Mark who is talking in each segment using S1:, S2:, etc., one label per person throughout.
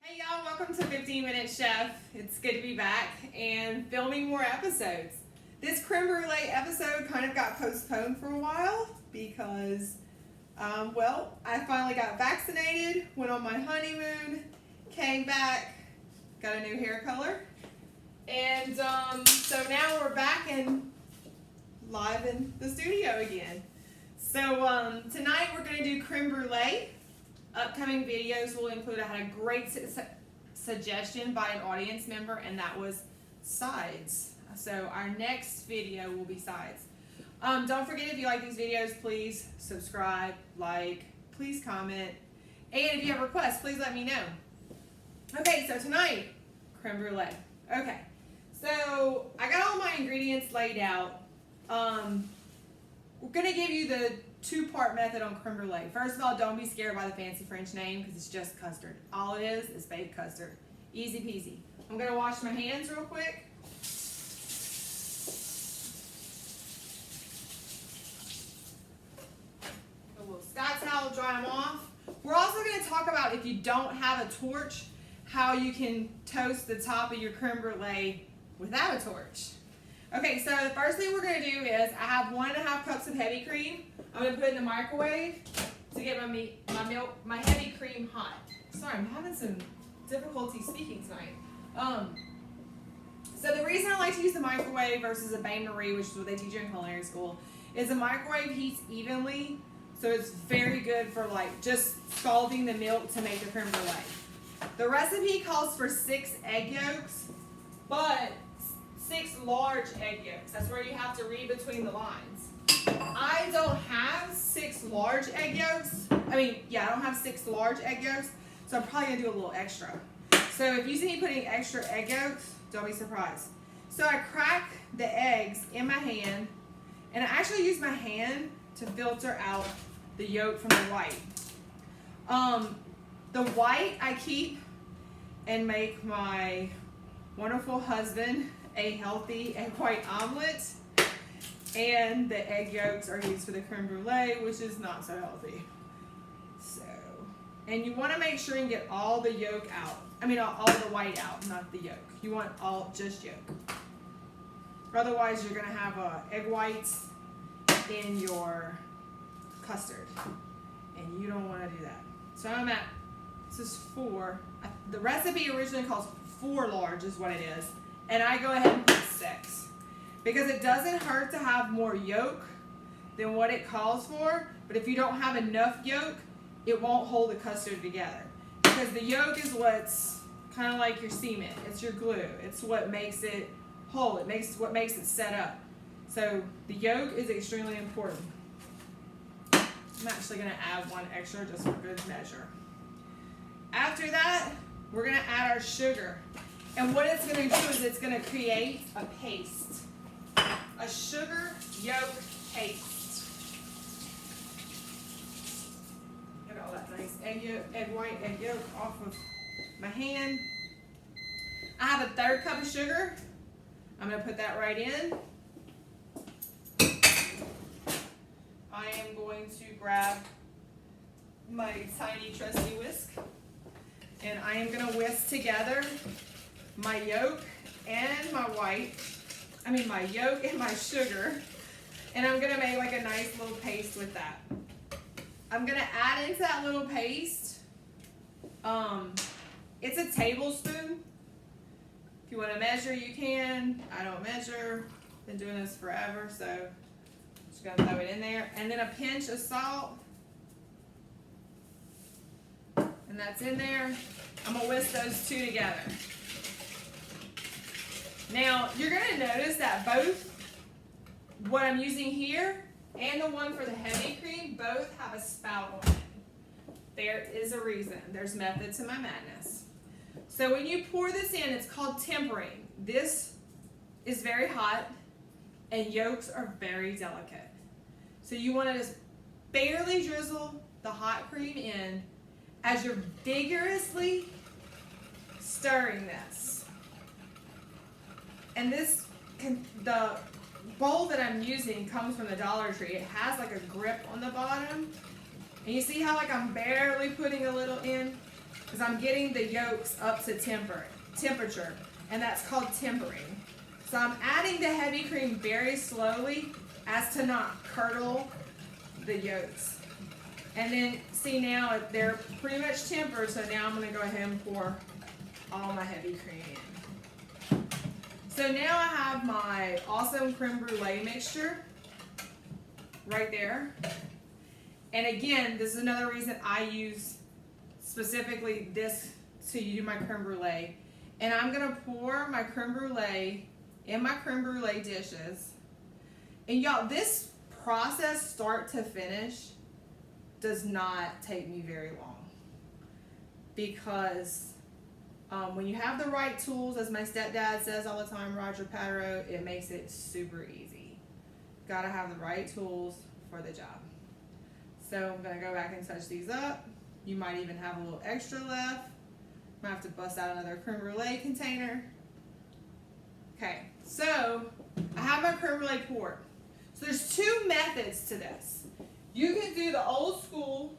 S1: Hey y'all, welcome to 15 Minute Chef. It's good to be back and filming more episodes. This creme brulee episode kind of got postponed for a while because, I finally got vaccinated, went on my honeymoon, came back, got a new hair color, and so now we're back and live in the studio again. So tonight we're going to do creme brulee. Upcoming videos will include, I had a great suggestion by an audience member, and that was sides. So our next video will be sides. Don't forget, if you like these videos, please subscribe, like, please comment, and if you have requests, please let me know. Okay, so tonight, creme brulee. Okay, so I got all my ingredients laid out. We're going to give you the two-part method on creme brulee. First of all, don't be scared by the fancy French name because it's just custard. All it is baked custard. Easy peasy. I'm going to wash my hands real quick. A little Scotch towel, dry them off. We're also going to talk about, if you don't have a torch, how you can toast the top of your creme brulee without a torch. Okay, so the first thing we're going to do is, I have 1.5 cups of heavy cream. I'm going to put it in the microwave to get my heavy cream hot. Sorry, I'm having some difficulty speaking tonight. So the reason I like to use the microwave versus a bain-marie, which is what they teach you in culinary school, is the microwave heats evenly, so it's very good for like just scalding the milk to make the creme brulee. The recipe calls for 6 egg yolks, but 6 large egg yolks. That's where you have to read between the lines. I don't have 6 large egg yolks. I don't have 6 large egg yolks, so I'm probably gonna do a little extra. So if you see me putting extra egg yolks, don't be surprised. So I crack the eggs in my hand, and I actually use my hand to filter out the yolk from the white. The white I keep and make my wonderful husband a healthy egg white omelet, and the egg yolks are used for the creme brulee, which is not so healthy. So, and you want to make sure you get all the yolk out. All the white out, not the yolk. You want just yolk. Otherwise, you're going to have egg whites in your custard, and you don't want to do that. So this is 4. The recipe originally calls 4 large is what it is. And I go ahead and put 6. Because it doesn't hurt to have more yolk than what it calls for. But if you don't have enough yolk, it won't hold the custard together. Because the yolk is what's kind of like your cement. It's your glue. It's what makes it whole. What makes it set up. So the yolk is extremely important. I'm actually going to add 1 extra just for good measure. After that, we're going to add our sugar. And what it's going to do is it's going to create a paste. A sugar yolk paste. Get all that nice egg white, egg yolk off of my hand. I have a 1/3 cup of sugar. I'm going to put that right in. I am going to grab my tiny trusty whisk. And I am going to whisk together my yolk and my my yolk and my sugar, and I'm gonna make like a nice little paste with that. I'm gonna add into that little paste, it's a tablespoon. If you want to measure, you can. I don't measure. Been doing this forever, so just gonna throw it in there, and then a pinch of salt, and that's in there. I'm gonna whisk those 2 together. Now, you're going to notice that both what I'm using here and the one for the heavy cream both have a spout on it. There is a reason. There's method to my madness. So when you pour this in, it's called tempering. This is very hot, and yolks are very delicate. So you want to just barely drizzle the hot cream in as you're vigorously stirring this. And the bowl that I'm using comes from the Dollar Tree. It has like a grip on the bottom. And you see how like I'm barely putting a little in? because I'm getting the yolks up to temperature, and that's called tempering. So I'm adding the heavy cream very slowly as to not curdle the yolks. And then see now they're pretty much tempered, so now I'm going to go ahead and pour all my heavy cream in. So now I have my awesome creme brulee mixture right there. And again, this is another reason I use specifically this to do my creme brulee. And I'm going to pour my creme brulee in my creme brulee dishes. And y'all, this process start to finish does not take me very long, because when you have the right tools, as my stepdad says all the time, Roger Patro, it makes it super easy. Gotta have the right tools for the job. So I'm gonna go back and touch these up. You might even have a little extra left. Might have to bust out another creme brulee container. Okay, so I have my creme brulee poured. So there's two methods to this. You can do the old school.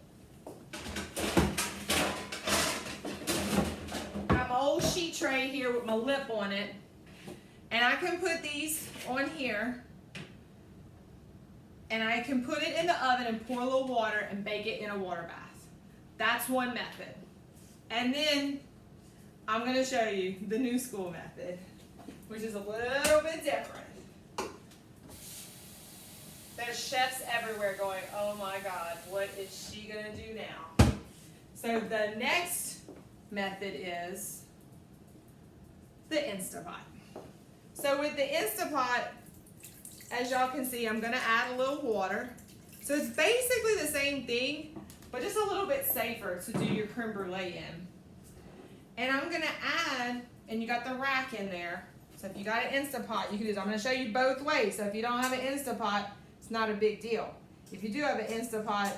S1: I have my old sheet tray here with my lip on it. And I can put these on here. And I can put it in the oven and pour a little water and bake it in a water bath. That's one method. And then I'm going to show you the new school method, which is a little bit different. There's chefs everywhere going, oh my God, what is she going to do now? So the next method is the INSTAPOT. So with the INSTAPOT, as y'all can see, I'm going to add a little water. So it's basically the same thing, but just a little bit safer to do your creme brulee in. And I'm going to add, and you got the rack in there. So if you got an INSTAPOT, you can do this. I'm going to show you both ways. So if you don't have an INSTAPOT, it's not a big deal. If you do have an INSTAPOT,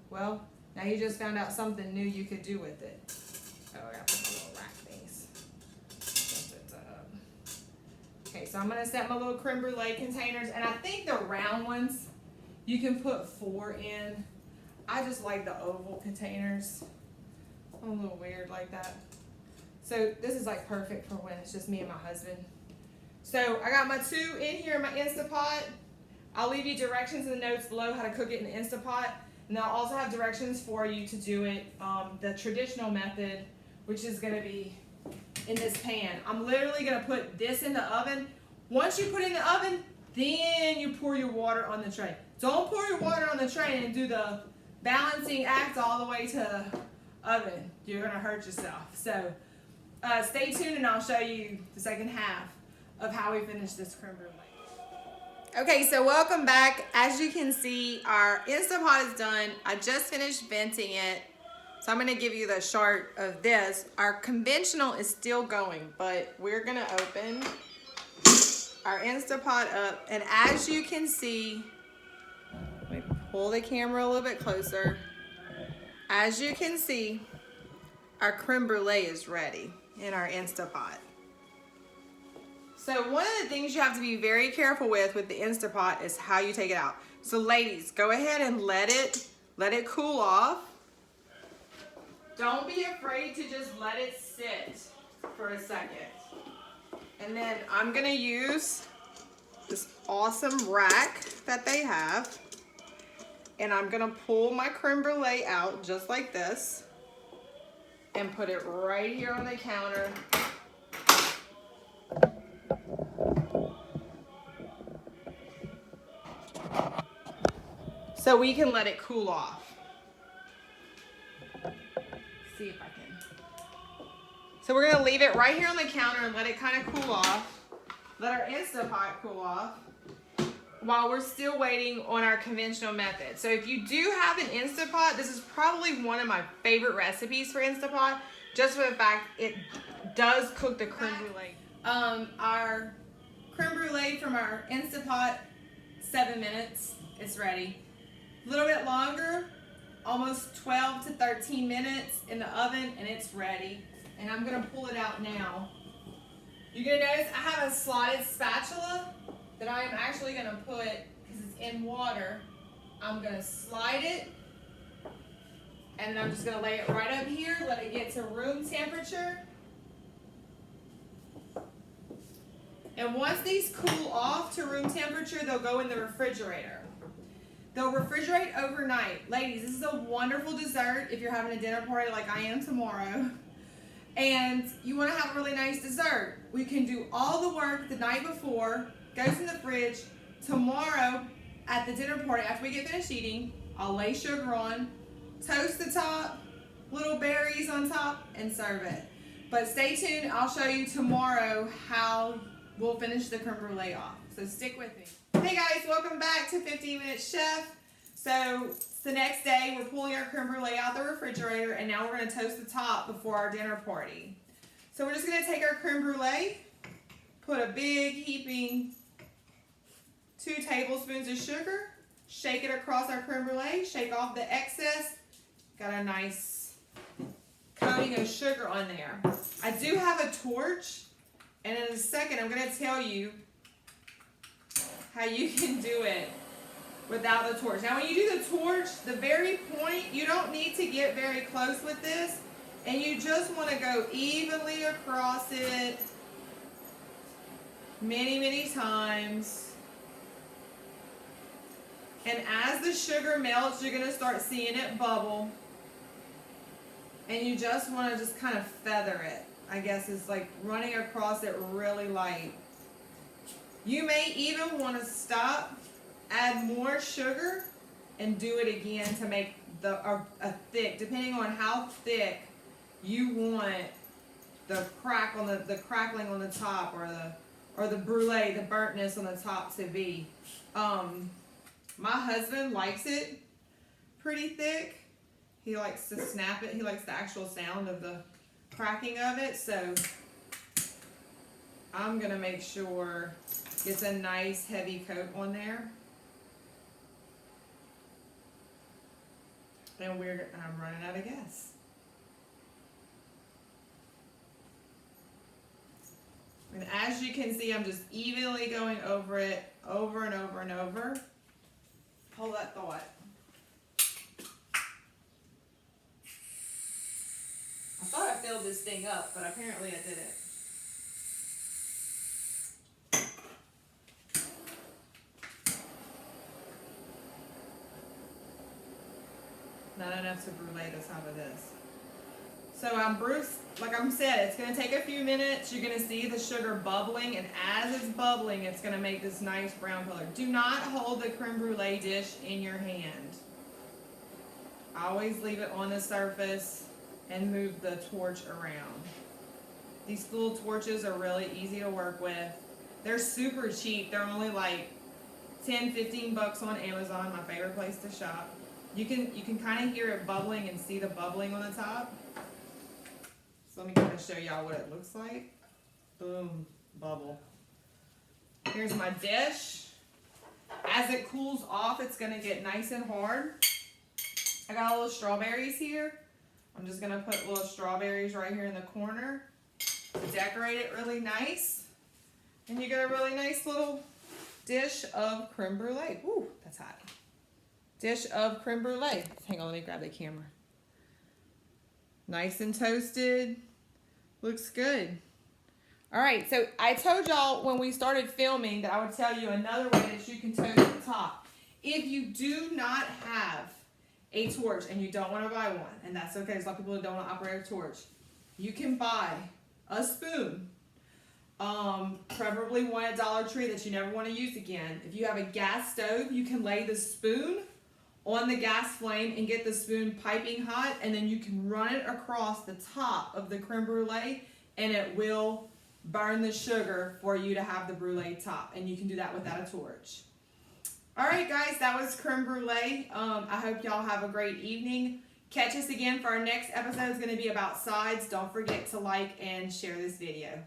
S1: well, now you just found out something new you could do with it. Oh, I got to put my little rack things. Okay, so I'm going to set my little creme brulee containers, and I think the round ones, you can put 4 in. I just like the oval containers. I'm a little weird like that. So this is like perfect for when it's just me and my husband. So I got my 2 in here in my INSTAPOT. I'll leave you directions in the notes below how to cook it in the INSTAPOT. And I'll also have directions for you to do it the traditional method, which is going to be in this pan. I'm literally going to put this in the oven. Once you put it in the oven, then you pour your water on the tray. Don't pour your water on the tray and do the balancing act all the way to the oven. You're going to hurt yourself. So stay tuned and I'll show you the second half of how we finish this creme brulee. Okay, so welcome back. As you can see, our INSTAPOT is done. I just finished venting it. So I'm gonna give you the short of this. Our conventional is still going, but we're gonna open our INSTAPOT up. And as you can see, let me pull the camera a little bit closer. As you can see, our creme brulee is ready in our INSTAPOT. So one of the things you have to be very careful with the INSTAPOT is how you take it out. So ladies, go ahead and let it cool off. Don't be afraid to just let it sit for a second. And then I'm gonna use this awesome rack that they have. And I'm gonna pull my creme brulee out just like this and put it right here on the counter. So we can let it cool off. See if I can. So we're gonna leave it right here on the counter and let it kind of cool off. Let our INSTAPOT cool off while we're still waiting on our conventional method. So if you do have an INSTAPOT, this is probably one of my favorite recipes for INSTAPOT, just for the fact it does cook the creme brulee. Our creme brulee from our INSTAPOT, 7 minutes, it's ready. A little bit longer, almost 12 to 13 minutes in the oven, and it's ready. And I'm gonna pull it out now. You're gonna notice I have a slotted spatula that I am actually gonna put, because it's in water, I'm gonna slide it And then I'm just going to lay it right up here, let it get to room temperature. And once these cool off to room temperature, they'll go in the refrigerator. They'll refrigerate overnight. Ladies, this is a wonderful dessert if you're having a dinner party like I am tomorrow. And you want to have a really nice dessert. We can do all the work the night before, goes in the fridge. Tomorrow at the dinner party, after we get finished eating, I'll lay sugar on, toast the top, little berries on top, and serve it. But stay tuned, I'll show you tomorrow how we'll finish the creme brulee off. So stick with me. Hey guys, welcome back to 15 Minutes Chef. So it's the next day, we're pulling our creme brulee out the refrigerator, and now we're gonna toast the top before our dinner party. So we're just gonna take our creme brulee, put a big heaping 2 tablespoons of sugar, shake it across our creme brulee, shake off the excess. Got a nice coating of sugar on there. I do have a torch, and in a second I'm gonna tell you how you can do it without the torch. Now when you do the torch, the very point, you don't need to get very close with this, and you just want to go evenly across it many times. And as the sugar melts, you're going to start seeing it bubble, and you just want to just kind of feather it. I guess it's like running across it really light. You may even want to stop, add more sugar, and do it again to make a thick, depending on how thick you want the crackling on the top, or the brulee, the burntness on the top to be. My husband likes it pretty thick. He likes to snap it. He likes the actual sound of the cracking of it. So I'm gonna make sure it's a nice heavy coat on there. And I'm running out of gas. And as you can see, I'm just evenly going over it over and over and over. Hold that thought. I thought I filled this thing up, but apparently I didn't. Not enough to brulee the top of this. So like I said, it's going to take a few minutes. You're going to see the sugar bubbling, and as it's bubbling, it's going to make this nice brown color. Do not hold the creme brulee dish in your hand. Always leave it on the surface and move the torch around. These little torches are really easy to work with. They're super cheap. They're only like 10-15 bucks on Amazon, my favorite place to shop. You can kind of hear it bubbling and see the bubbling on the top. So let me kind of show y'all what it looks like. Boom, bubble. Here's my dish. As it cools off, it's gonna get nice and hard. I got little strawberries here. I'm just gonna put little strawberries right here in the corner to decorate it really nice. And you get a really nice little dish of creme brulee. Ooh, that's hot. Dish of creme brulee. Hang on, let me grab the camera. Nice and toasted. Looks good. All right, so I told y'all when we started filming that I would tell you another way that you can toast the top. If you do not have a torch and you don't want to buy one, and that's okay, there's a lot of people who don't want to operate a torch, you can buy a spoon, preferably one at Dollar Tree that you never want to use again. If you have a gas stove, you can lay the spoon on the gas flame and get the spoon piping hot, and then you can run it across the top of the creme brulee, and it will burn the sugar for you to have the brulee top, and you can do that without a torch. All right, guys, that was creme brulee. I hope y'all have a great evening. Catch us again for our next episode. It's going to be about sides. Don't forget to like and share this video.